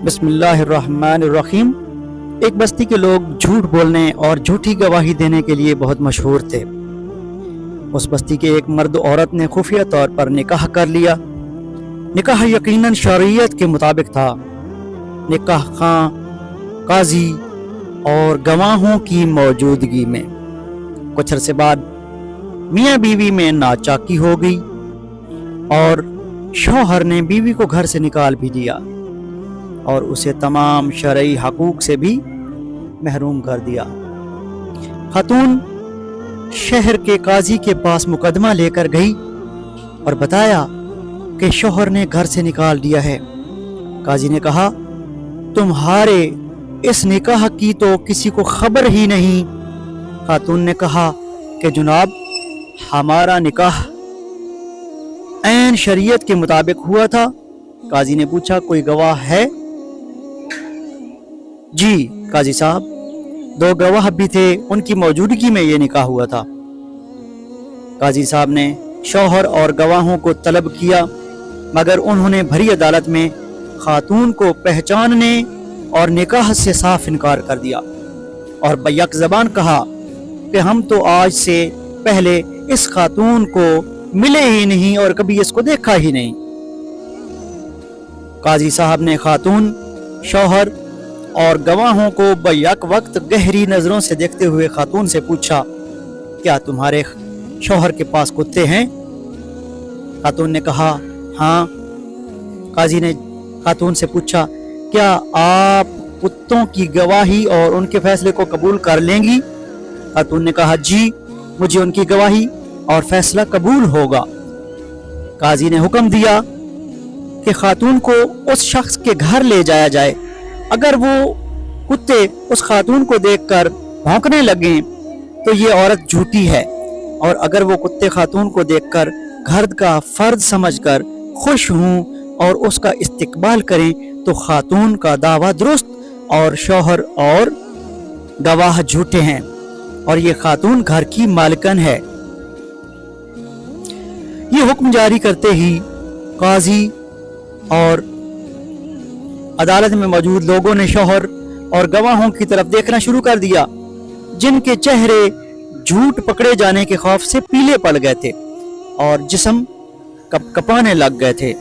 بسم اللہ الرحمن الرحیم۔ ایک بستی کے لوگ جھوٹ بولنے اور جھوٹی گواہی دینے کے لیے بہت مشہور تھے۔ اس بستی کے ایک مرد عورت نے خفیہ طور پر نکاح کر لیا۔ نکاح یقیناً شریعت کے مطابق تھا۔ نکاح خاں، قاضی اور گواہوں کی موجودگی میں۔ کچھ عرصے بعد میاں بیوی میں ناچاکی ہو گئی اور شوہر نے بیوی کو گھر سے نکال بھی دیا اور اسے تمام شرعی حقوق سے بھی محروم کر دیا۔ خاتون شہر کے قاضی کے پاس مقدمہ لے کر گئی اور بتایا کہ شوہر نے گھر سے نکال دیا ہے۔ قاضی نے کہا، تمہارے اس نکاح کی تو کسی کو خبر ہی نہیں۔ خاتون نے کہا کہ جناب، ہمارا نکاح عین شریعت کے مطابق ہوا تھا۔ قاضی نے پوچھا، کوئی گواہ ہے؟ جی قاضی صاحب، 2 گواہ بھی تھے، ان کی موجودگی میں یہ نکاح ہوا تھا۔ قاضی صاحب نے شوہر اور گواہوں کو طلب کیا، مگر انہوں نے بھری عدالت میں خاتون کو پہچاننے اور نکاح سے صاف انکار کر دیا اور بیک زبان کہا کہ ہم تو آج سے پہلے اس خاتون کو ملے ہی نہیں اور کبھی اس کو دیکھا ہی نہیں۔ قاضی صاحب نے خاتون، شوہر اور گواہوں کو بیک وقت گہری نظروں سے دیکھتے ہوئے خاتون سے پوچھا، کیا تمہارے شوہر کے پاس کتے ہیں؟ خاتون نے کہا، ہاں۔ قاضی نے خاتون سے پوچھا، کیا آپ کتوں کی گواہی اور ان کے فیصلے کو قبول کر لیں گی؟ خاتون نے کہا، جی، مجھے ان کی گواہی اور فیصلہ قبول ہوگا۔ قاضی نے حکم دیا کہ خاتون کو اس شخص کے گھر لے جایا جائے۔ اگر وہ کتے اس خاتون کو دیکھ کر بھونکنے لگیں تو یہ عورت جھوٹی ہے، اور اگر وہ کتے خاتون کو دیکھ کر گھر کا فرد سمجھ کر خوش ہوں اور اس کا استقبال کریں تو خاتون کا دعویٰ درست اور شوہر اور گواہ جھوٹے ہیں اور یہ خاتون گھر کی مالکن ہے۔ یہ حکم جاری کرتے ہی قاضی اور عدالت میں موجود لوگوں نے شوہر اور گواہوں کی طرف دیکھنا شروع کر دیا، جن کے چہرے جھوٹ پکڑے جانے کے خوف سے پیلے پڑ گئے تھے اور جسم کپانے لگ گئے تھے۔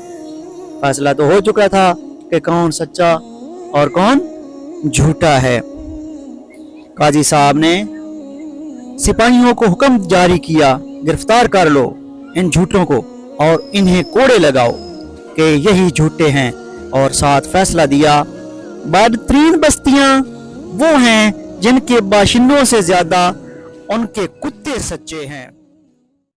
فیصلہ تو ہو چکا تھا کہ کون سچا اور کون جھوٹا ہے۔ قاضی صاحب نے سپاہیوں کو حکم جاری کیا، گرفتار کر لو ان جھوٹوں کو اور انہیں کوڑے لگاؤ کہ یہی جھوٹے ہیں، اور ساتھ فیصلہ دیا، بدترین بستیاں وہ ہیں جن کے باشندوں سے زیادہ ان کے کتے سچے ہیں۔